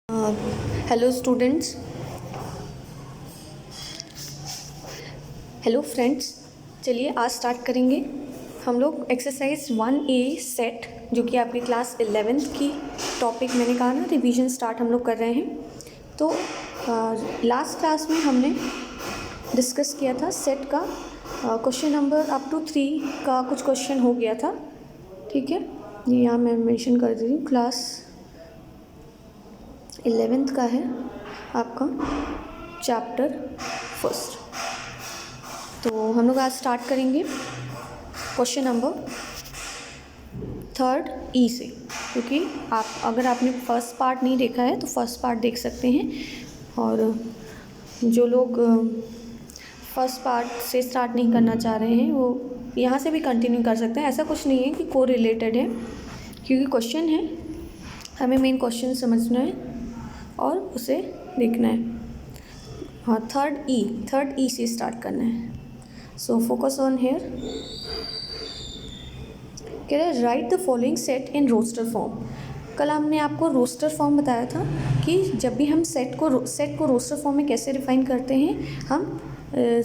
Hello students, hello friends. चलिए आज start करेंगे हम लोग एक्सरसाइज 1A सेट, जो कि आपकी क्लास 11th की टॉपिक मैंने कहा ना रिवीजन स्टार्ट हम लोग कर रहे हैं। तो लास्ट क्लास में हमने डिस्कस किया था सेट का क्वेश्चन नंबर अप टू 3 का कुछ क्वेश्चन हो गया था। ठीक है, ये यहाँ मैं मेंशन कर दे रही हूँ, क्लास 11th का है आपका चैप्टर फर्स्ट। तो हम लोग आज स्टार्ट करेंगे क्वेश्चन नंबर 3 ई से, क्योंकि अगर आपने फर्स्ट पार्ट नहीं देखा है तो फर्स्ट पार्ट देख सकते हैं, और जो लोग फर्स्ट पार्ट से स्टार्ट नहीं करना चाह रहे हैं वो यहाँ से भी कंटिन्यू कर सकते हैं। ऐसा कुछ नहीं है कि को रिलेटेड है, क्योंकि क्वेश्चन है, हमें मेन क्वेश्चन समझना है और उसे देखना है। हाँ, थर्ड ई से स्टार्ट करना है। So focus on here. कह रहे हैं write the following set in roster form. कल हमने आपको रोस्टर फॉर्म बताया था कि जब भी हम सेट को रोस्टर फॉर्म में कैसे डिफाइन करते हैं, हम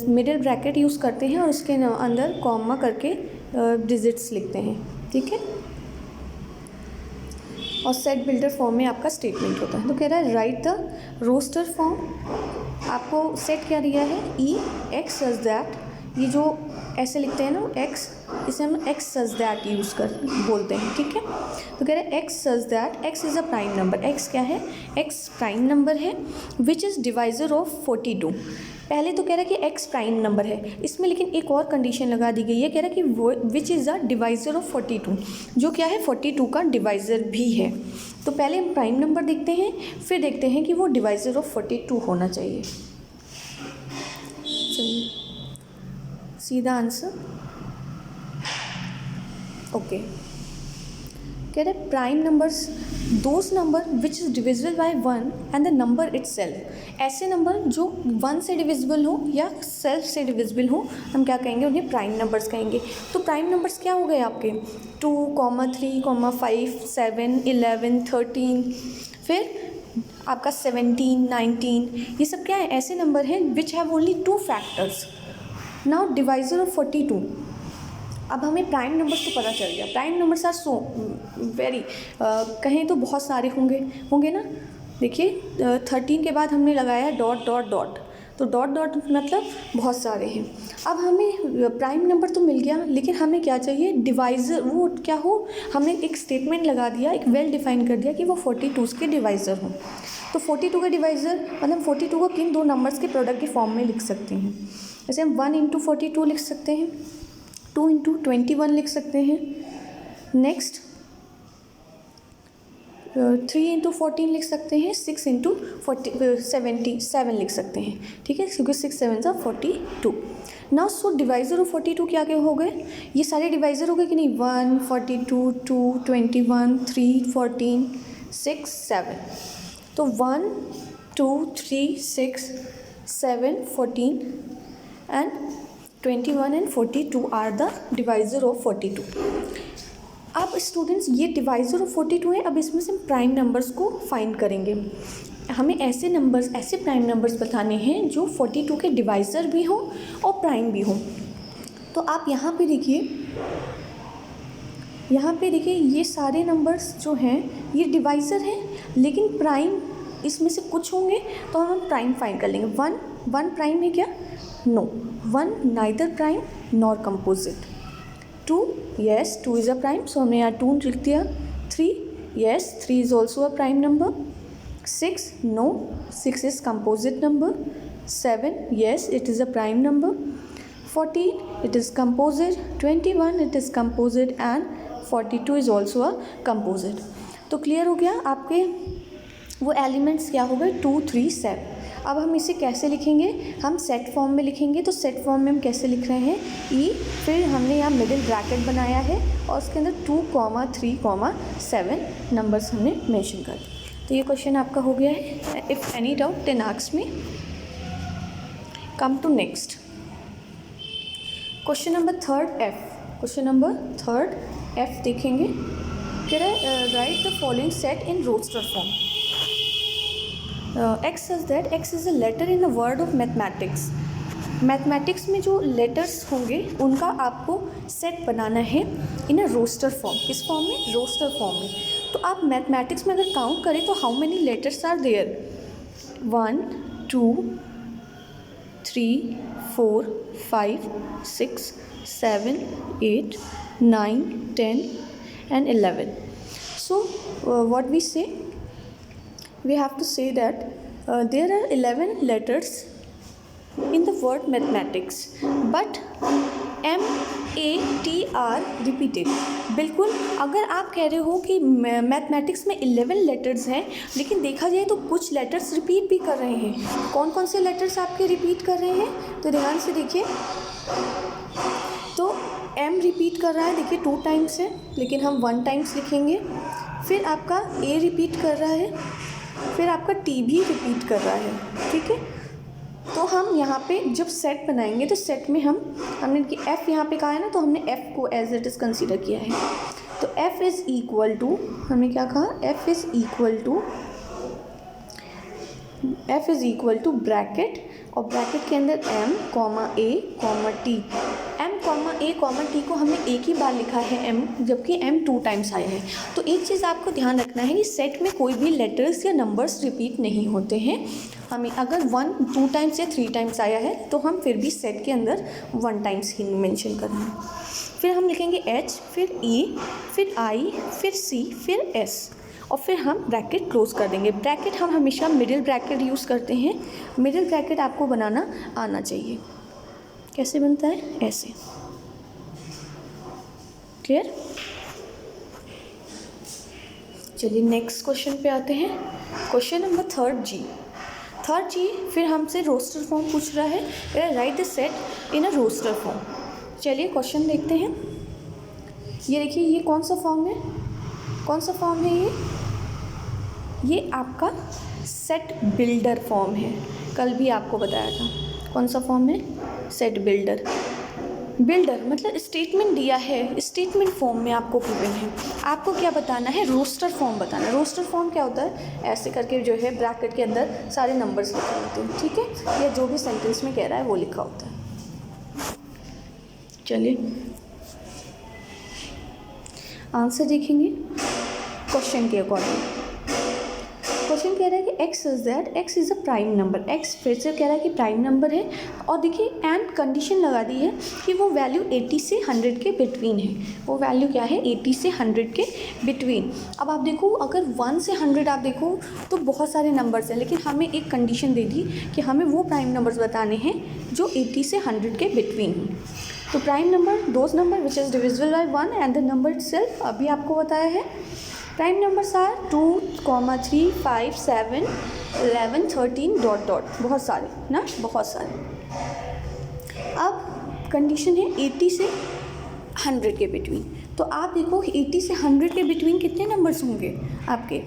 मिडिल ब्रैकेट यूज़ करते हैं और उसके अंदर कॉमा करके डिजिट्स लिखते हैं। ठीक है, और सेट बिल्डर फॉर्म में आपका स्टेटमेंट होता है। तो कह रहा है राइट द रोस्टर फॉर्म। आपको सेट क्या दिया है, ई एक्स सच दैट, ये जो ऐसे लिखते हैं ना एक्स, इसे हम एक्स सच दैट यूज़ कर बोलते हैं। ठीक है, तो कह रहे हैं x such that x is a prime number. X क्या है, एक्स प्राइम नंबर है विच इज़ डिवाइजर ऑफ 42। पहले तो कह रहा है कि एक्स प्राइम नंबर है, इसमें लेकिन एक और कंडीशन लगा दी गई है। कह रहा है कि वो which is a divisor of 42, जो क्या है 42 का डिवाइज़र भी है। तो पहले हम प्राइम नंबर देखते हैं, फिर देखते हैं कि वो डिवाइज़र ऑफ 42 होना चाहिए। चलिए सीधा आंसर ओके। कह रहे prime numbers those number which is divisible by 1 and the number itself. ऐसे नंबर जो 1 से डिविजिबल हो या सेल्फ से डिविजिबल हो, हम क्या कहेंगे, उन्हें प्राइम नंबर्स कहेंगे। तो प्राइम नंबर्स क्या हो गए आपके 2, 3, 5, 7, 11, 13, फिर आपका 17, 19, ये सब क्या है, ऐसे नंबर हैं which have only 2 factors. Now divisor of 42। अब हमें प्राइम नंबर्स तो पता चल गया, prime numbers are so very, कहें तो बहुत सारे होंगे ना। देखिए 13 के बाद हमने लगाया डॉट डॉट डॉट, तो डॉट डॉट मतलब बहुत सारे हैं। अब हमें प्राइम नंबर तो मिल गया, लेकिन हमें क्या चाहिए, डिवाइज़र, वो क्या हो, हमने एक स्टेटमेंट लगा दिया, एक वेल डिफाइन कर दिया कि वो 42 के डिवाइज़र हो। तो 42 का डिवाइज़र मतलब 42 को किन दो नंबर्स के प्रोडक्ट के फॉर्म में लिख सकते हैं। जैसे हम 1 इंटू 42 लिख सकते हैं, 2 इंटू 21 लिख सकते हैं, नेक्स्ट 3 इंटू 14 लिख सकते हैं, 6 इंटू 77 लिख सकते हैं। ठीक है, क्योंकि 6 7 42। नाउ सो डिवाइज़र ऑफ 42 क्या क्या हो गए, ये सारे डिवाइज़र हो गए कि नहीं, 1, 42, 2, 21, 3, 14, 6, 7। तो 1, 2, 3, 6, 7, 14 and 21 and 42 are the divisor of 42। अब स्टूडेंट्स ये डिवाइज़र ऑफ 42 है। अब इसमें से हम प्राइम नंबर्स को फाइंड करेंगे। हमें ऐसे प्राइम नंबर्स बताने हैं जो 42 के डिवाइज़र भी हों और प्राइम भी हों। तो आप यहाँ पे देखिए ये सारे नंबर्स जो हैं ये डिवाइज़र हैं, लेकिन प्राइम इसमें से कुछ होंगे, तो हम प्राइम फाइंड कर लेंगे। 1 प्राइम है क्या, no, 1 neither prime nor composite। 2, yes, 2 is a prime, so हमने यहाँ 2 लिख दिया। 3, yes, 3 is also a prime number। 6, no, 6 is composite number। 7, yes, it is a prime number। 14, it is composite। 21, it is composite and 42 is also a composite। तो clear हो गया आपके वो elements क्या हो गए, 2, 3, 7। अब हम इसे कैसे लिखेंगे, हम सेट फॉर्म में लिखेंगे। तो सेट फॉर्म में हम कैसे लिख रहे हैं, ई, फिर हमने यहाँ मिडिल ब्रैकेट बनाया है और उसके अंदर 2, 3, 7 नंबर्स हमने मेंशन कर दिए। तो ये क्वेश्चन आपका हो गया है। If any doubt then ask me. Come to next question number 3 F. Question number 3 F देखेंगे। कह रहा है write the following set in roster form. X is that x is a letter in the word of mathematics. Mathematics में जो letters होंगे उनका आपको set बनाना है इन अ रोस्टर फॉर्म। किस फॉर्म में? रोस्टर फॉर्म में। तो आप मैथमेटिक्स में अगर काउंट करें तो how many letters are there? 1 2 3 4 5 6 7 8 9 10 and 11. So what we say? We have to say that there are 11 letters in the word mathematics, but MAT are repeated. बिल्कुल, अगर आप कह रहे हो कि मैथमेटिक्स में 11 लेटर्स हैं, लेकिन देखा जाए तो कुछ लेटर्स रिपीट भी कर रहे हैं। कौन कौन से लेटर्स आपके रिपीट कर रहे हैं? तो ध्यान से देखिए, तो M रिपीट कर रहा है, देखिए 2 टाइम्स है, लेकिन हम 1 टाइम्स लिखेंगे। फिर आपका A रिपीट कर रहा है, फिर आपका T भी रिपीट कर रहा है, ठीक है। तो हम यहाँ पे जब सेट बनाएंगे तो सेट में हमने F यहाँ पे कहा है ना, तो हमने F को एज इट इज़ कंसीडर किया है। तो F इज़ इक्वल टू, हमने क्या कहा? F is equal to bracket, और ब्रैकेट के अंदर M, A, T। M, A, T को हमने एक ही बार लिखा है M, जबकि M 2 टाइम्स आया है। तो एक चीज़ आपको ध्यान रखना है कि सेट में कोई भी लेटर्स या नंबर्स रिपीट नहीं होते हैं। हमें अगर 1 2 टाइम्स या 3 टाइम्स आया है तो हम फिर भी सेट के अंदर 1 टाइम्स ही मेंशन करेंगे। फिर हम लिखेंगे H, फिर E, फिर I, फिर C, फिर S, और फिर हम ब्रैकेट क्लोज कर देंगे। ब्रैकेट हम हमेशा मिडिल ब्रैकेट यूज़ करते हैं। मिडिल ब्रैकेट आपको बनाना आना चाहिए। कैसे बनता है? ऐसे। क्लियर? चलिए नेक्स्ट क्वेश्चन पे आते हैं। Question number 3 G। फिर हमसे रोस्टर फॉर्म पूछ रहा है, write the set in a roster form. चलिए क्वेश्चन देखते हैं। ये देखिए, ये कौन सा फॉर्म है? कौन सा फॉर्म है ये आपका सेट बिल्डर फॉर्म है। कल भी आपको बताया था कौन सा फॉर्म है? Set builder. बिल्डर मतलब स्टेटमेंट दिया है, स्टेटमेंट फॉर्म में आपको गिवन है, आपको क्या बताना है? रोस्टर फॉर्म बताना है। रोस्टर फॉर्म क्या होता है? ऐसे करके जो है ब्रैकेट के अंदर सारे नंबर्स लिखे होते हैं, ठीक है, या जो भी सेंटेंस में कह रहा है वो लिखा होता है। चलिए आंसर देखेंगे क्वेश्चन के अकॉर्डिंग। क्वेश्चन कह रहा है कि x is that x is a prime number. x फिर से कह रहा है कि प्राइम नंबर है, और देखिए एंड कंडीशन लगा दी है कि वो वैल्यू 80 से 100 के बिटवीन है। वो वैल्यू क्या है? 80 से 100 के बिटवीन। अब आप देखो, अगर 1 से 100 आप देखो तो बहुत सारे नंबर्स हैं, लेकिन हमें एक कंडीशन दे दी कि हमें वो प्राइम नंबर्स बताने हैं जो 80 से 100 के बिटवीन हैं। तो prime number those number which is divisible by 1 and the number itself, अभी आपको बताया है। प्राइम नंबर्स आर 2, 3, 5, 7, 11, 13 ... बहुत सारे ना, बहुत सारे। अब कंडीशन है 80 से 100 के बिटवीन। तो आप देखो 80 से 100 के बिटवीन कितने नंबर्स होंगे आपके?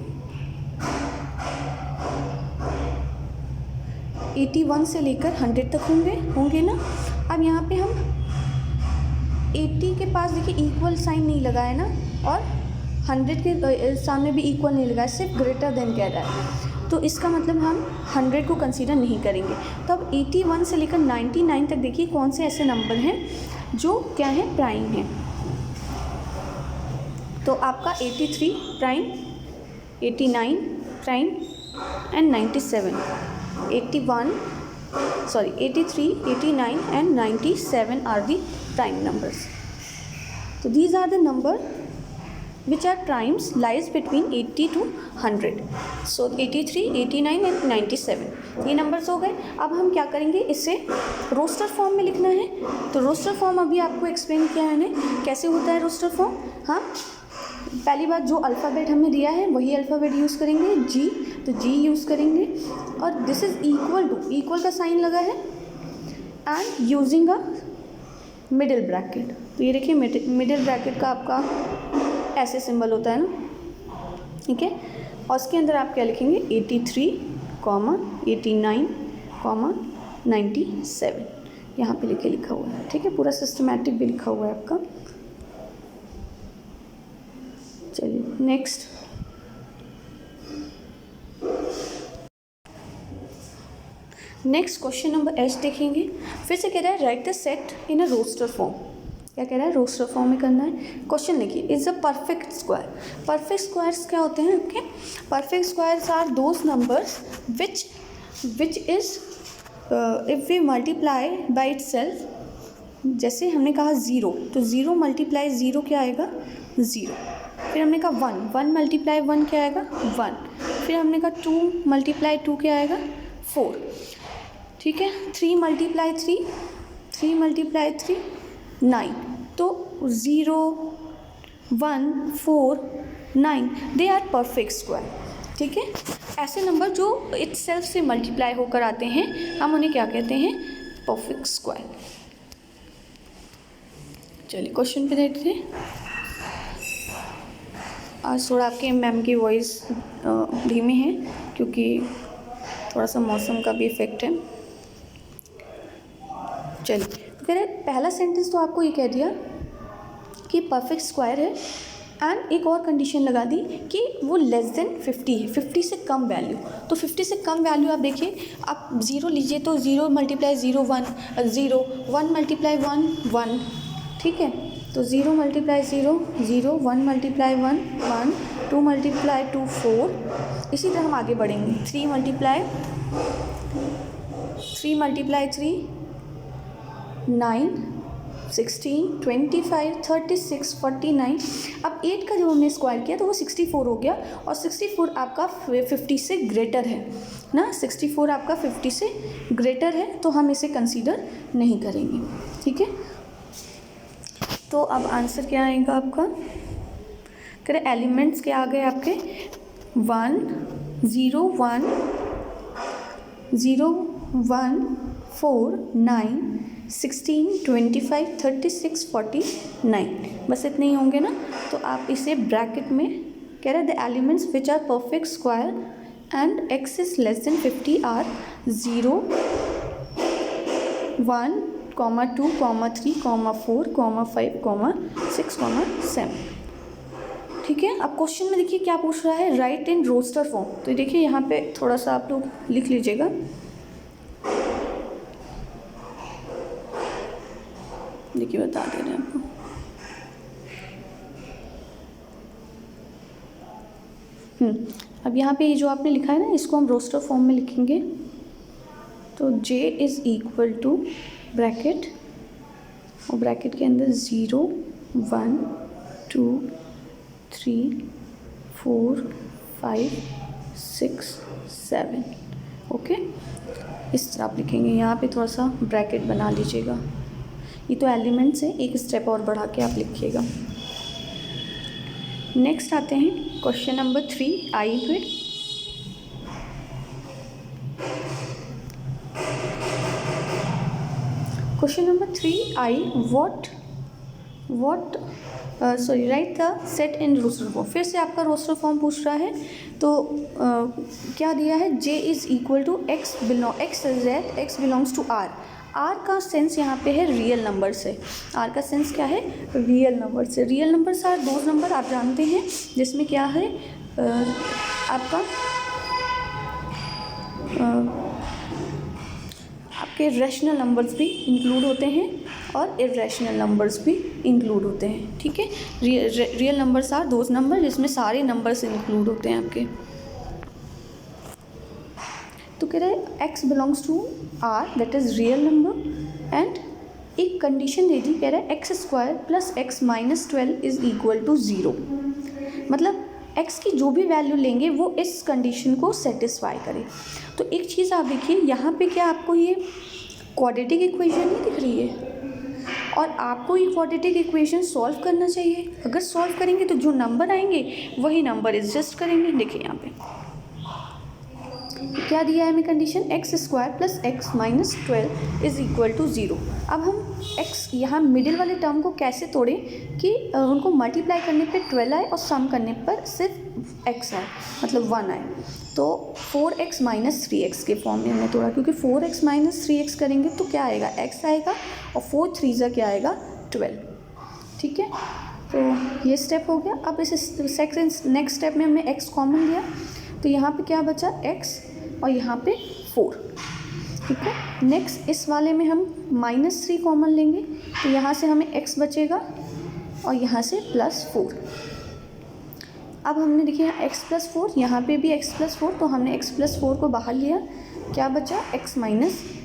81 से लेकर 100 तक होंगे ना। अब यहाँ पे हम 80 के पास देखिए इक्वल साइन नहीं लगाया ना, और 100 के सामने भी इक्वल नहीं लगाया, सिर्फ ग्रेटर देन कह रहा है, तो इसका मतलब हम 100 को कंसीडर नहीं करेंगे। तो अब 81 से लेकर 99 तक देखिए कौन से ऐसे नंबर हैं जो क्या है? प्राइम है। तो आपका 83 prime, 89 prime and 97, 83, 89 and 97 are the prime numbers. So these are the number which are primes lies between 80 to 100. So 83, 89 and 97 ये नंबर्स हो गए। अब हम क्या करेंगे? इसे रोस्टर फॉर्म में लिखना है। तो रोस्टर फॉर्म अभी आपको एक्सप्लेन किया है ना, कैसे होता है रोस्टर फॉर्म। हाँ, पहली बात जो अल्फ़ाबेट हमें दिया है वही अल्फ़ाबेट यूज़ करेंगे, जी, तो जी यूज़ करेंगे, और this is equal to, equal का साइन लगा है, and using a middle bracket. तो ये देखिए मिडिल ब्रैकेट का आपका ऐसे सिंबल होता है ना, ठीक है, और उसके अंदर आप क्या लिखेंगे? 83, 89, 97 यहाँ पे लिखा हुआ है, ठीक है, पूरा सिस्टमैटिक भी लिखा हुआ है आपका। चलिए next next question number H देखेंगे। फिर से कह रहा है write the set in a roster form. क्या कह रहा है? रोस्टर फॉर्म में करना है। क्वेश्चन देखिए, is a perfect square. Perfect squares क्या होते हैं आपके? Perfect squares are those numbers which is if we multiply by itself, जैसे हमने कहा ज़ीरो, तो ज़ीरो मल्टीप्लाई ज़ीरो क्या आएगा? ज़ीरो। फिर हमने कहा वन, वन मल्टीप्लाई वन क्या आएगा? वन। फिर हमने कहा टू मल्टीप्लाई टू क्या आएगा? फोर। ठीक है। Three multiply three, three multiply three nine. तो zero, one, four, nine, they are perfect square. ठीक है। ऐसे नंबर जो इट सेल्फ से मल्टीप्लाई होकर आते हैं हम उन्हें क्या कहते हैं? Perfect square. चलिए क्वेश्चन पे देखते हैं। आज थोड़ा आपके मैम की वॉइस धीमी है क्योंकि थोड़ा सा मौसम का भी इफ़ेक्ट है। चलिए, तो कह रहे पहला सेंटेंस तो आपको ये कह दिया कि परफेक्ट स्क्वायर है, एंड एक और कंडीशन लगा दी कि वो लेस देन 50 है, 50 से कम वैल्यू। तो 50 से कम वैल्यू आप देखिए, आप ज़ीरो लीजिए तो zero multiply zero one, zero, one multiply one, one. ठीक है। तो zero multiply zero, zero, one multiply one, one, to multiply two, four. इसी तरह हम आगे बढ़ेंगे। Three multiply three, nine, 16, 25, 36, 49। अब 8 का जब हमने स्क्वायर किया तो वो 64 हो गया, और 64 आपका 50 से ग्रेटर है ना। 64 आपका 50 से ग्रेटर है, तो हम इसे कंसीडर नहीं करेंगे। ठीक है। तो अब आंसर क्या आएगा आपका? करें एलिमेंट्स क्या आ गए आपके? 1, 0, 1, 0, 1, 4, 9, 16, 25, 36, 49। बस इतने ही होंगे ना। तो आप इसे ब्रैकेट में कह रहे हैं the elements which are perfect square and x is less than 50 are 0, 1, 2, 3, 4, 5, 6, 7। ठीक है। अब क्वेश्चन में देखिए क्या पूछ रहा है? Write in roster form. तो देखिए यहाँ पे थोड़ा सा आप लोग लिख लीजिएगा। देखिए बता दे रहे हैं आपको। अब यहाँ पे ये जो आपने लिखा है ना, इसको हम रोस्टर फॉर्म में लिखेंगे। तो J is equal to bracket, और ब्रैकेट के अंदर 0, 1, 2, 3, 4, 5, 6, 7। ओके, इस तरह आप लिखेंगे। यहाँ पे थोड़ा सा ब्रैकेट बना लीजिएगा। ये तो एलिमेंट्स है, एक स्टेप और बढ़ा के आप लिखिएगा। नेक्स्ट आते हैं क्वेश्चन नंबर 3 आई पे। Question number 3 I write the set in roster form. फिर से आपका रोस्टर फॉर्म पूछ रहा है। तो क्या दिया है? J is equal to x belongs to R। R का सेंस यहाँ पे है रियल नंबर से। आर का सेंस क्या है? रियल नंबर से। Real numbers are those number आप जानते हैं जिसमें क्या है आपका आपके रैशनल नंबर्स भी इंक्लूड होते हैं और इरेशनल नंबर्स भी इंक्लूड होते हैं। ठीक है। Real numbers are those number जिसमें सारे नंबर्स इंक्लूड होते हैं आपके। तो कह रहे हैं x belongs to r, that is real number, and एक कंडीशन दे दी। कह रहा है x square plus x minus 12 is equal to 0। मतलब x की जो भी वैल्यू लेंगे वो इस कंडीशन को सेटिस्फाई करे। तो एक चीज़ आप देखिए, यहाँ पे क्या आपको ये क्वाड्रेटिक इक्वेशन नहीं दिख रही है, और आपको ये क्वाड्रेटिक इक्वेशन सॉल्व करना चाहिए। अगर सॉल्व करेंगे तो जो नंबर आएंगे वही नंबर एडजस्ट करेंगे। देखिए यहाँ पे क्या दिया है हमें condition? X square plus x minus 12 is equal to 0। अब हम x यहाँ मिडिल वाले टर्म को कैसे तोड़ें कि उनको मल्टीप्लाई करने पे 12 आए और सम करने पर सिर्फ x आए, मतलब 1 आए। तो 4x माइनस 3x के फॉर्म में हमने तोड़ा, क्योंकि 4x माइनस 3x करेंगे तो क्या आएगा? x आएगा, और 4 3 क्या आएगा? 12। ठीक है। तो ये स्टेप हो गया। अब इस नेक्स्ट स्टेप में हमने x कॉमन लिया, तो यहाँ पे क्या बचा? x, और यहाँ पे 4। ठीक है। नेक्स्ट इस वाले में हम -3 कॉमन लेंगे, तो यहाँ से हमें x बचेगा और यहाँ से +4। अब हमने देखिए यहाँ x+4, यहाँ पे भी x+4, तो हमने x+4 को बाहर लिया, क्या बचा x -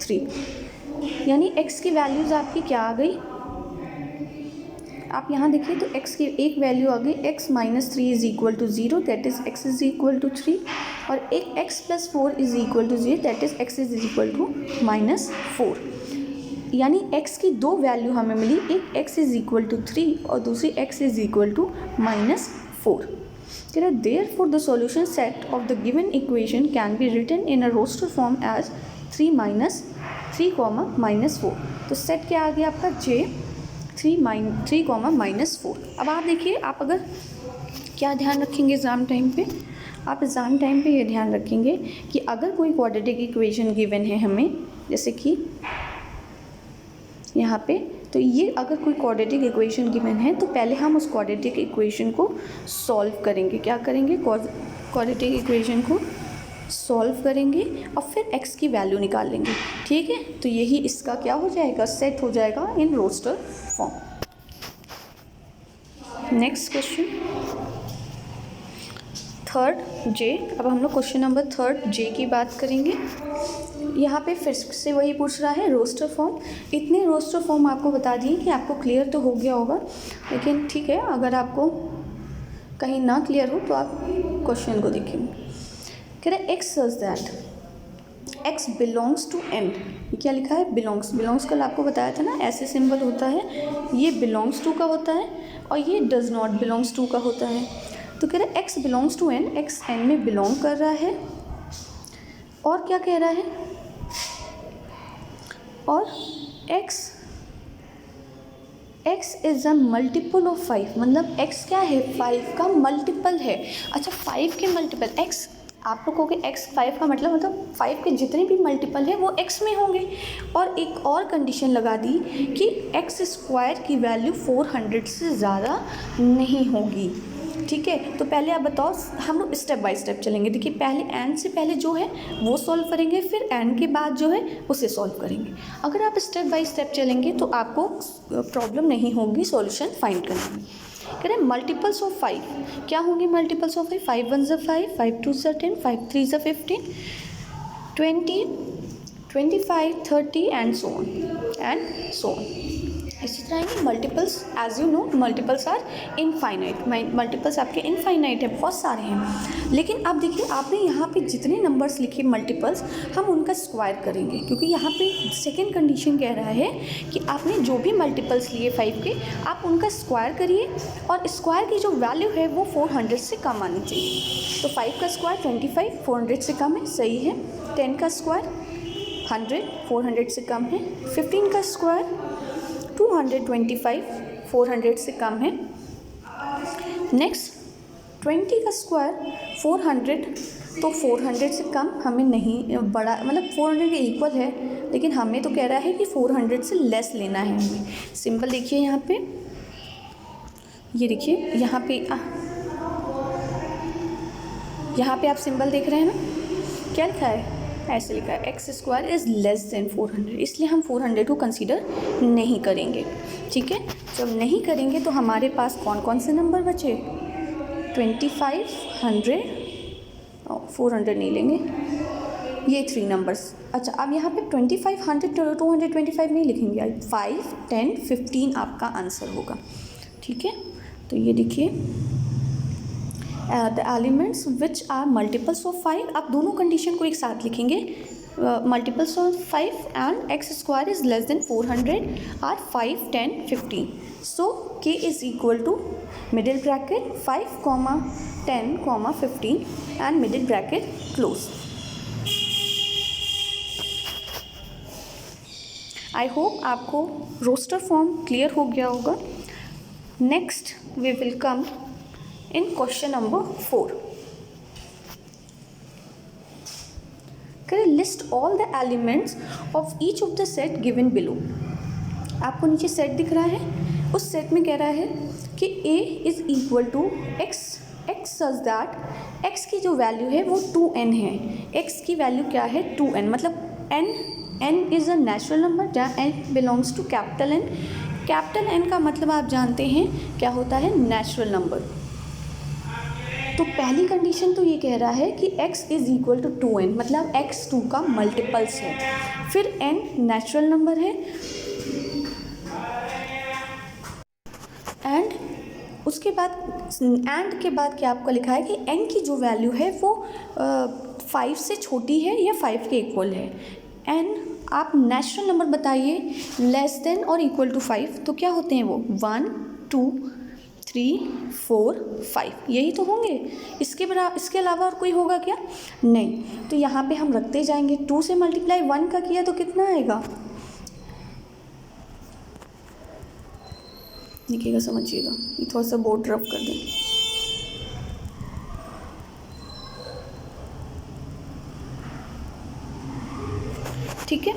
3, यानी x की वैल्यूज़ आपकी क्या आ गई, आप यहाँ देखिए तो x की एक वैल्यू आ गई x - 3 = 0, दैट इज़ x = 3, और एक x+4 = 0, दैट इज़ x = -4। यानी x की दो वैल्यू हमें मिली, एक x = 3 और दूसरी x = -4। Therefore, the solution set of the given equation can be written in a roster form as 3 - 3, -4। तो सेट क्या आ गया आपका J 3, -4। अब आप देखिए, आप अगर क्या ध्यान रखेंगे एग्ज़ाम टाइम पे, आप एग्ज़ाम टाइम पे ये ध्यान रखेंगे कि अगर कोई क्वाड्रेटिक इक्वेशन गिवन है हमें, जैसे कि यहाँ पे, तो ये अगर कोई क्वाड्रेटिक इक्वेशन गिवन है तो पहले हम उस क्वाड्रेटिक इक्वेशन को सॉल्व करेंगे। क्या करेंगे, क्वाड्रेटिक इक्वेशन को सॉल्व करेंगे और फिर x की वैल्यू निकाल लेंगे। ठीक है, तो यही इसका क्या हो जाएगा, सेट हो जाएगा in roster form. Next question third J। अब हम लोग क्वेश्चन नंबर थर्ड J की बात करेंगे। यहाँ पे फिर से वही पूछ रहा है रोस्टर फॉर्म। इतने रोस्टर फॉर्म आपको बता दिए कि आपको क्लियर तो हो गया होगा, लेकिन ठीक है, अगर आपको कहीं ना क्लियर हो तो आप क्वेश्चन को देखेंगे। कह रहे x such that x belongs to n। ये क्या लिखा है, बिलोंग्स कल आपको बताया था ना, ऐसे सिंबल होता है, ये बिलोंग्स टू का होता है और ये डज नॉट बिलोंग्स टू का होता है। तो कह रहे x belongs to n, x n में बिलोंग कर रहा है, और क्या कह रहा है, और x is a multiple of 5, मतलब x क्या है, 5 का मल्टीपल है। अच्छा, 5 के मल्टीपल x, आप लोग कहोगे x 5 का मतलब 5 के जितने भी मल्टीपल है वो x में होंगे। और एक और कंडीशन लगा दी कि x² की वैल्यू 400 से ज़्यादा नहीं होगी। ठीक है, तो पहले आप बताओ, हम लोग स्टेप बाय स्टेप चलेंगे। देखिए, पहले n से पहले जो है वो सॉल्व करेंगे, फिर n के बाद जो है उसे सॉल्व करेंगे। अगर आप स्टेप बाय स्टेप चलेंगे तो आपको प्रॉब्लम नहीं होगी सॉल्यूशन फाइंड करने में। कह रहे मल्टीपल्स ऑफ 5 क्या होंगे, multiples of 5, 5 1 = 5, 5 2 = 10, 5 3 = 15, 20, 25, 30 and so on. इसी तरह के multiples, as you know, multiples are infinite, multiples आपके इनफाइनाइट है, बहुत सारे हैं। लेकिन अब देखिए, आपने यहाँ पे जितने नंबर्स लिखे मल्टीपल्स, हम उनका स्क्वायर करेंगे, क्योंकि यहाँ पे सेकंड कंडीशन कह रहा है कि आपने जो भी मल्टीपल्स लिए 5 के, आप उनका स्क्वायर करिए, और स्क्वायर की जो वैल्यू है वो 400 से कम आनी चाहिए। तो 5 का स्क्वायर 25, 400 से कम है, सही है। 10 का स्क्वायर 100, 400 से कम है। 15 का स्क्वायर 225, 400 से कम है। नेक्स्ट 20 का स्क्वायर 400, तो 400 से कम हमें नहीं, बड़ा मतलब 400 के इक्वल है, लेकिन हमें तो कह रहा है कि 400 से लेस लेना है हमें। सिंपल देखिए यहाँ पे, ये देखिए यहाँ पे आप सिंबल देख रहे हैं ना, क्या लिखा है, ऐसे लिखा है x² इज़ लेस देन 400, इसलिए हम 400 को कंसीडर नहीं करेंगे। ठीक है, जब नहीं करेंगे तो हमारे पास कौन कौन से नंबर बचे, 25, 100 और 400 नहीं लेंगे, ये 3 नंबर्स। अच्छा, अब यहाँ पे 25, 100, 225 नहीं लिखेंगे, 5, 10, 15 आपका आंसर होगा। ठीक है, तो ये देखिए the elements which are multiples of 5, आप दोनों कंडीशन को एक साथ लिखेंगे, multiples of 5 and x² is less than 400 are 5, 10, 15। So k is equal to middle bracket 5, 10, 15 and middle bracket close. I hope आपको रोस्टर फॉर्म क्लियर हो गया होगा। Next we will come in question number 4. List all the elements of each of the set given below. आपको नीचे set दिख रहा है, उस सेट में कह रहा है कि A is equal to x such that x की जो वैल्यू है वो 2n है। x की वैल्यू क्या है, 2n, मतलब n n is a natural number जहाँ n belongs to capital N। Capital N का मतलब आप जानते हैं क्या होता है, नेचुरल नंबर। तो पहली कंडीशन तो ये कह रहा है कि x is equal to 2n, मतलब x 2 का मल्टीपल्स है। फिर n नेचुरल नंबर है एंड उसके बाद एंड के बाद क्या आपका लिखा है कि n की जो वैल्यू है वो 5 से छोटी है या 5 के इक्वल है। n आप नेचुरल नंबर बताइए लेस देन और इक्वल टू 5, तो क्या होते हैं वो 1 2 3 4 5 यही तो होंगे। इसके अलावा और कोई होगा क्या, नहीं। तो यहाँ पे हम रखते जाएंगे। 2 से मल्टीप्लाई 1 का किया तो कितना आएगा, लिखिएगा समझिएगा, ये थोड़ा सा बोर्ड रफ कर दें। ठीक है,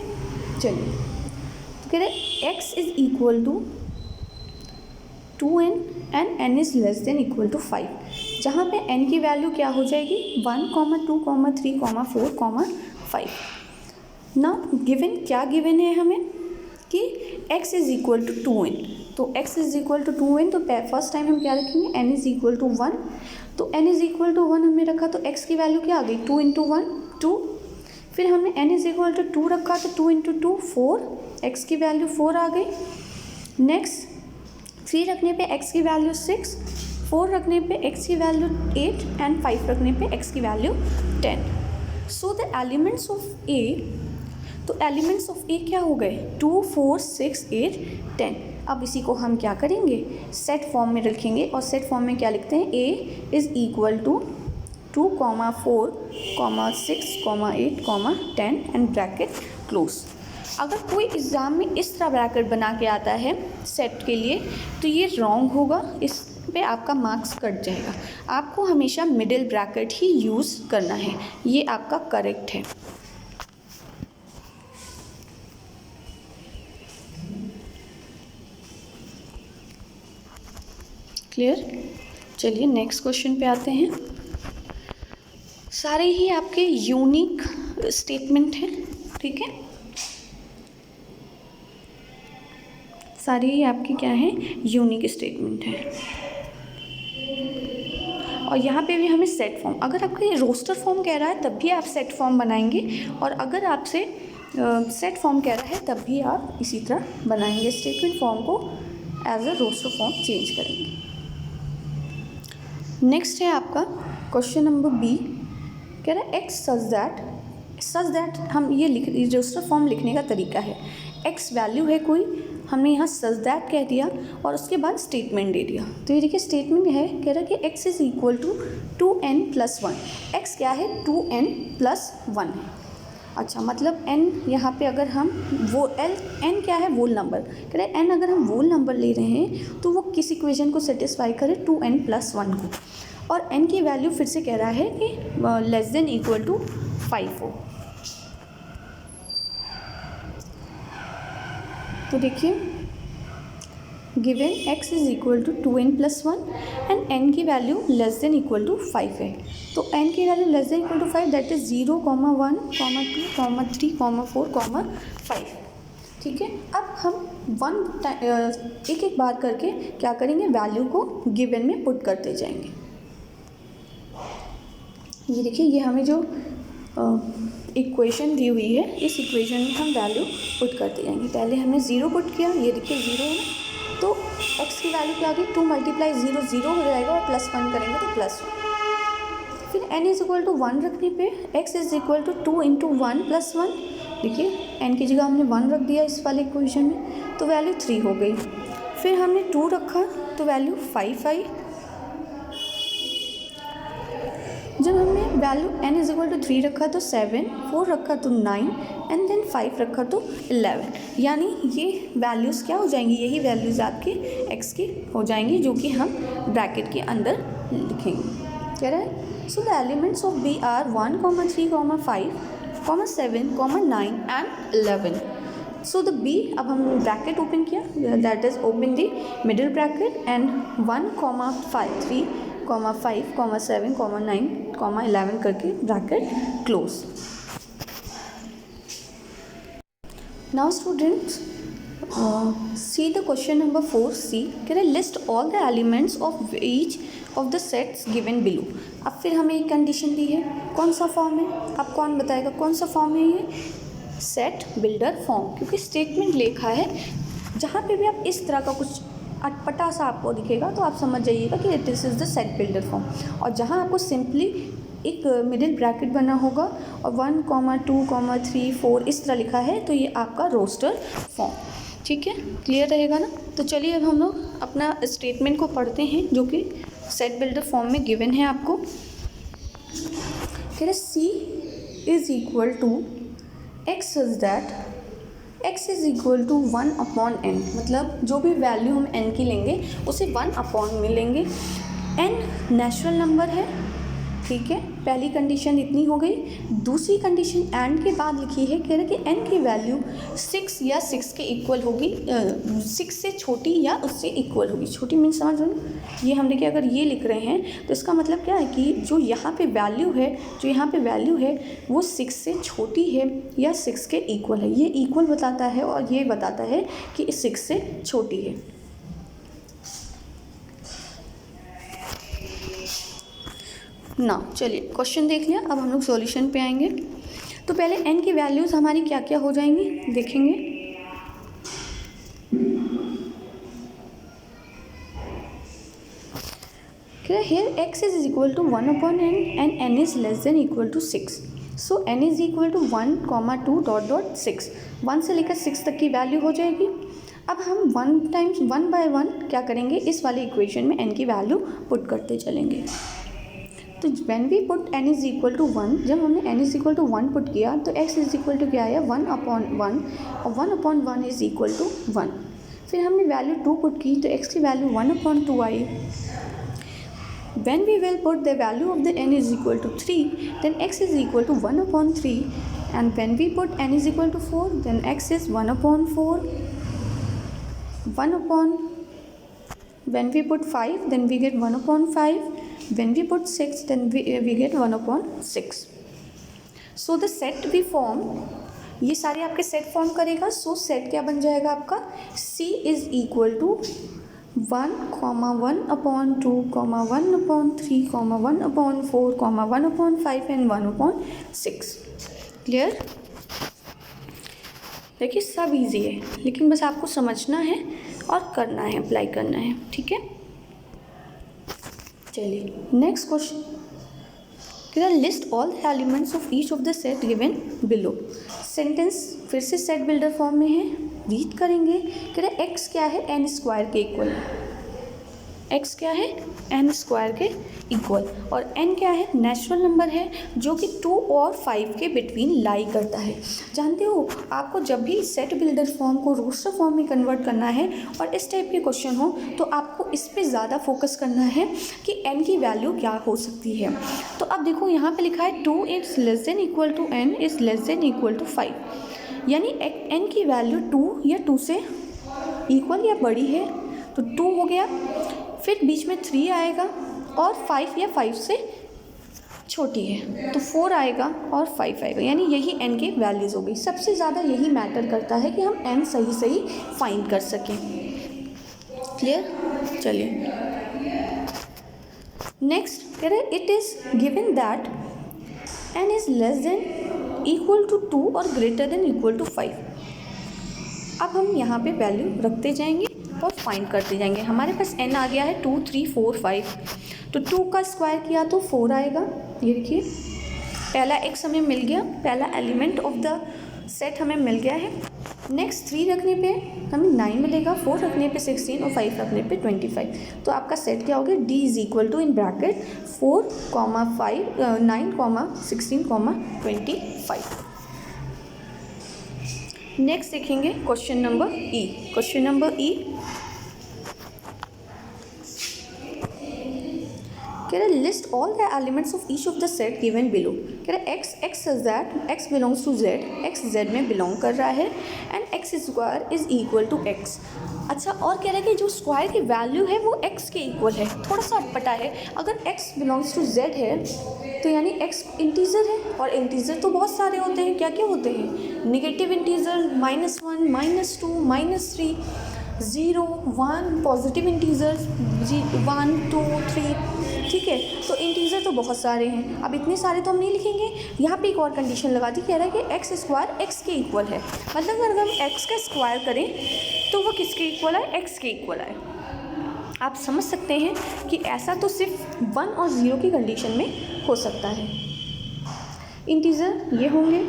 चलिए। तो कह रहे x is equal to 2n and n is less than equal to 5, जहाँ पे n की वैल्यू क्या हो जाएगी 1, 2, 3, 4, 5। ना गिवन क्या गिवन है हमें कि x is equal to 2n, तो x is equal to 2n, तो फर्स्ट टाइम हम क्या रखेंगे n इज़ इक्वल टू 1, तो n इज़ इक्वल टू 1 हमने रखा तो x की वैल्यू क्या आ गई 2 इंटू 1 2। फिर हमने n इज़ इक्वल टू 2 रखा तो 2 इंटू 2 4, x की वैल्यू 4 आ गई। नेक्स्ट 3 रखने पे x की वैल्यू 6, 4 रखने पे x की वैल्यू 8 एंड 5 रखने पे x की value 10। So the elements of a, तो एलिमेंट्स ऑफ a क्या हो गए 2 4 6 8 10। अब इसी को हम क्या करेंगे सेट फॉर्म में रखेंगे, और सेट फॉर्म में क्या लिखते हैं a is equal to 2, 4, 6, 8, 10 and bracket close. अगर कोई एग्ज़ाम में इस तरह ब्रैकेट बना के आता है सेट के लिए तो ये रॉन्ग होगा, इस पे आपका मार्क्स कट जाएगा। आपको हमेशा मिडिल ब्रैकेट ही यूज़ करना है, ये आपका करेक्ट है। क्लियर, चलिए नेक्स्ट क्वेश्चन पे आते हैं। सारे ही आपके यूनिक स्टेटमेंट हैं, ठीक है, सारी ही आपकी क्या है यूनिक स्टेटमेंट है। और यहाँ पे भी हमें सेट फॉर्म, अगर आपका ये रोस्टर फॉर्म कह रहा है तब भी आप सेट फॉर्म बनाएंगे, और अगर आपसे सेट फॉर्म कह रहा है तब भी आप इसी तरह बनाएंगे, स्टेटमेंट फॉर्म को as a roster form change करेंगे। नेक्स्ट है आपका क्वेश्चन नंबर बी, कह रहा है एक्स सच दैट हम ये रोस्टर फॉर्म लिखने का तरीका है। एक्स वैल्यू है कोई, हमने यहाँ सच दैट कह दिया और उसके बाद स्टेटमेंट दे दिया। तो ये देखिए स्टेटमेंट है, कह रहा है कि x is equal to 2n plus 1। X क्या है 2n प्लस 1 है। अच्छा, मतलब n यहाँ पे अगर हम वो n क्या है वोल नंबर, कह रहे हैं n अगर हम वोल नंबर ले रहे हैं तो वो किस इक्वेशन को सेटिस्फाई करे 2n प्लस 1 को, और n की वैल्यू फिर से कह रहा है कि लेस देन इक्वल टू 5 हो। तो देखिए given x is equal to 2n plus 1 and n की value less than equal to 5 है। तो n की value less than equal to 5, that is 0, 1, 2, 3, 4, 5। ठीक है, अब हम एक एक बार करके क्या करेंगे, वैल्यू को गिवन में पुट करते जाएंगे। ये देखिए, ये हमें जो इक्वेशन दी हुई है, इस इक्वेशन में हम वैल्यू पुट करते जाएंगे। पहले हमने 0 पुट किया, ये देखिए 0 है, तो x की वैल्यू क्या आ गई 2 मल्टीप्लाई 0 0 हो जाएगा, और प्लस 1 करेंगे तो प्लस 1। फिर n इज इक्वल टू 1 रखने पे x is equal to 2 into 1 plus 1। देखिए n की जगह हमने 1 रख दिया इस वाले इक्वेशन में, तो वैल्यू 3 हो गई। फिर हमने 2 रखा तो वैल्यू 5 आई। जब हमने value n is equal to 3 रखा तो 7, 4 रखा तो 9 एंड देन 5 रखा तो 11, यानी ये वैल्यूज़ क्या हो जाएंगी, यही वैल्यूज़ आपके x की हो जाएंगी, जो कि हम ब्रैकेट के अंदर लिखेंगे। कह रहा है so the elements of b are 1, 3, 5, 7, 9 and 11। So the b, अब हम ब्रैकेट ओपन किया, that is open the middle bracket and 1, 5, 3, 5, 7, 9, 11 करके bracket close. Now students, see the question number 4C. Can I list all the elements of each of the sets given below? अब फिर हमें एक condition दी है, कौन सा form है, अब कौन बताएगा कौन सा फॉर्म है ये? सेट बिल्डर फॉर्म, क्योंकि स्टेटमेंट लिखा है। जहाँ पे भी आप इस तरह का कुछ अटपटा सा आपको दिखेगा तो आप समझ जाइएगा कि this is the set builder form. और जहाँ आपको सिंपली एक मिडिल ब्रैकेट बना होगा और 1, 2, 3, 4 इस तरह लिखा है तो ये आपका रोस्टर फॉर्म। ठीक है, क्लियर रहेगा ना? तो चलिए अब हम लोग अपना स्टेटमेंट को पढ़ते हैं जो कि सेट बिल्डर फॉर्म में गिवन है आपको। कह रहे C is equal to x is that x is equal to 1/n, मतलब जो भी वैल्यू हम n की लेंगे उसे 1/, में लेंगे। n नेचुरल नंबर है, ठीक है, पहली कंडीशन इतनी हो गई। दूसरी कंडीशन एंड के बाद लिखी है, कह रहे कि n की वैल्यू 6 या 6 के इक्वल होगी, 6 से छोटी या उससे इक्वल होगी। छोटी मीन समझ लो ना, ये हम देखिए अगर ये लिख रहे हैं तो इसका मतलब क्या है कि जो यहाँ पे वैल्यू है वो 6 से छोटी है या 6 के इक्वल है। ये इक्वल बताता है और ये बताता है कि 6 से छोटी है। ना चलिए क्वेश्चन देख लिया, अब हम लोग सॉल्यूशन पे आएंगे। तो पहले n की वैल्यूज़ हमारी क्या क्या हो जाएंगी देखेंगे। Here x is equal to 1/n and n is less than equal to 6। So n is equal to 1, 2, 6। 1 से लेकर 6 तक की वैल्यू हो जाएगी। अब हम 1 बाय 1 क्या करेंगे, इस वाले इक्वेशन में n की वैल्यू पुट करते चलेंगे। तो when we put n is equal to 1, जब हमने n is equal to 1 put किया तो x इज इक्वल टू क्या आया 1/1 और 1/1 इज इक्वल टू 1। फिर हमने वैल्यू 2 पुट की तो x की वैल्यू 1/2 आई। When we will put the value of the n is equal to 3 then x is equal to 1/3 and when we put n is equal to 4 then x is 1/4 when we put 5 then we get 1/5, when we put 6 then we get 1/6। so the set we form, ये सारे आपके set form करेगा। सो set क्या बन जाएगा आपका, C is equal to 1, 1/2, 1/3, 1/4, 1/5 and 1/6। Clear? देखिए सब इजी है, लेकिन बस आपको समझना है और करना है, अप्लाई करना है। ठीक है, चलिए नेक्स्ट क्वेश्चन। क्या list all the elements of each of the set given below. Sentence फिर से सेट बिल्डर फॉर्म में है, रीड करेंगे। क्या x क्या है, n स्क्वायर के इक्वल। x क्या है, n स्क्वायर के इक्वल। और n क्या है, नेचुरल नंबर है जो कि 2 और 5 के बिटवीन लाई करता है। जानते हो आपको जब भी सेट बिल्डर फॉर्म को रोस्टर फॉर्म में कन्वर्ट करना है और इस टाइप के क्वेश्चन हो तो आपको इस पे ज़्यादा फोकस करना है कि n की वैल्यू क्या हो सकती है। तो अब देखो यहाँ पे लिखा है 2 is less than equal to n is less than equal to 5, यानी n की वैल्यू 2 या 2 से इक्वल या बड़ी है तो 2 हो गया। फिर बीच में 3 आएगा और 5 या 5 से छोटी है तो 4 आएगा और 5 आएगा, यानी यही n की वैल्यूज़ हो गई। सबसे ज़्यादा यही मैटर करता है कि हम n सही फाइंड कर सकें। क्लियर? चलिए नेक्स्ट कह रहे it is given that n is less than equal to 2 और ग्रेटर देन इक्वल टू 5। अब हम यहाँ पे वैल्यू रखते जाएंगे और फाइंड करते जाएंगे। हमारे पास n आ गया है 2, 3, 4, 5, तो 2 का स्क्वायर किया तो 4 आएगा। ये देखिए पहला x हमें मिल गया, पहला एलिमेंट ऑफ द सेट हमें मिल गया है। नेक्स्ट 3 रखने पे हमें 9 मिलेगा, 4 रखने पे 16 और 5 रखने पे 25। तो आपका सेट क्या हो गया, D is equal to in bracket 4, 5, 9, 16, 25। Next देखेंगे question number E. Question number E कह रहे list all the elements of each of the set given below. कह रहे x is that x belongs to z, x z में belong कर रहा है and x square is equal to x। अच्छा, और कह रहे हैं कि जो स्क्वायर की वैल्यू है वो x के इक्वल है। थोड़ा सा अटपटा है, अगर x बिलोंग्स टू z है तो यानी x इंटीजर है और इंटीजर तो बहुत सारे होते हैं। क्या क्या होते हैं, नेगेटिव इंटीजर -1, -2, -3, 0, 1, पॉजिटिव इंटीजर 1, 2, 3, ठीक है। तो इंटीजर तो बहुत सारे हैं, अब इतने सारे तो हम नहीं लिखेंगे। यहाँ पे एक और कंडीशन लगा दी, कह रहा है कि एक्स स्क्वायर एक्स के इक्वल है, मतलब अगर हम एक्स का स्क्वायर करें तो वो किसके इक्वल है, एक्स के इक्वल है। आप समझ सकते हैं कि ऐसा तो सिर्फ 1 और 0 की कंडीशन में हो सकता है। इंटीजर ये होंगे।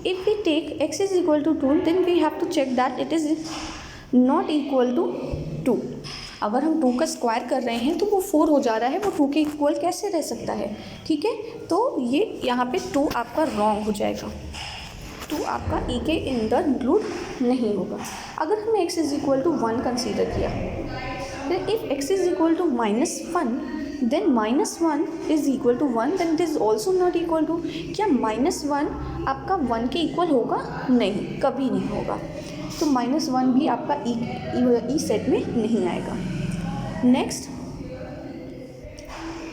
If we take x is equal to 2 then we have to check that it is not equal to 2। अगर हम 2 का स्क्वायर कर रहे हैं तो वो 4 हो जा रहा है, वो 2 के इक्वल कैसे रह सकता है, ठीक है। तो ये यहाँ पे 2 आपका रॉन्ग हो जाएगा, 2 आपका ए के अंदर इंक्लूड नहीं होगा। अगर हमने x is equal to 1 consider किया, फिर if x is equal to -1 then -1 is equal to 1 then it is also not equal to. क्या -1 आपका 1 के इक्वल होगा, नहीं, कभी नहीं होगा। तो -1 भी आपका ई सेट में नहीं आएगा। Next,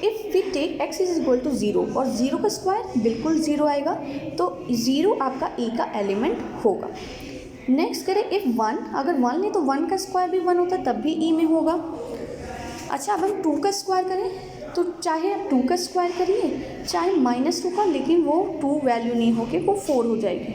if we take x is equal to 0 और 0 का स्क्वायर बिल्कुल 0 आएगा, तो 0 आपका e का एलिमेंट होगा। नेक्स्ट करें इफ़ 1, अगर 1 लें तो 1 का स्क्वायर भी 1 होता है, तब भी e में होगा। अच्छा, अब हम 2 का स्क्वायर करें तो चाहे आप 2 का स्क्वायर करिए चाहे -2 का, लेकिन वो 2 वैल्यू नहीं होगी, वो 4 हो जाएगी।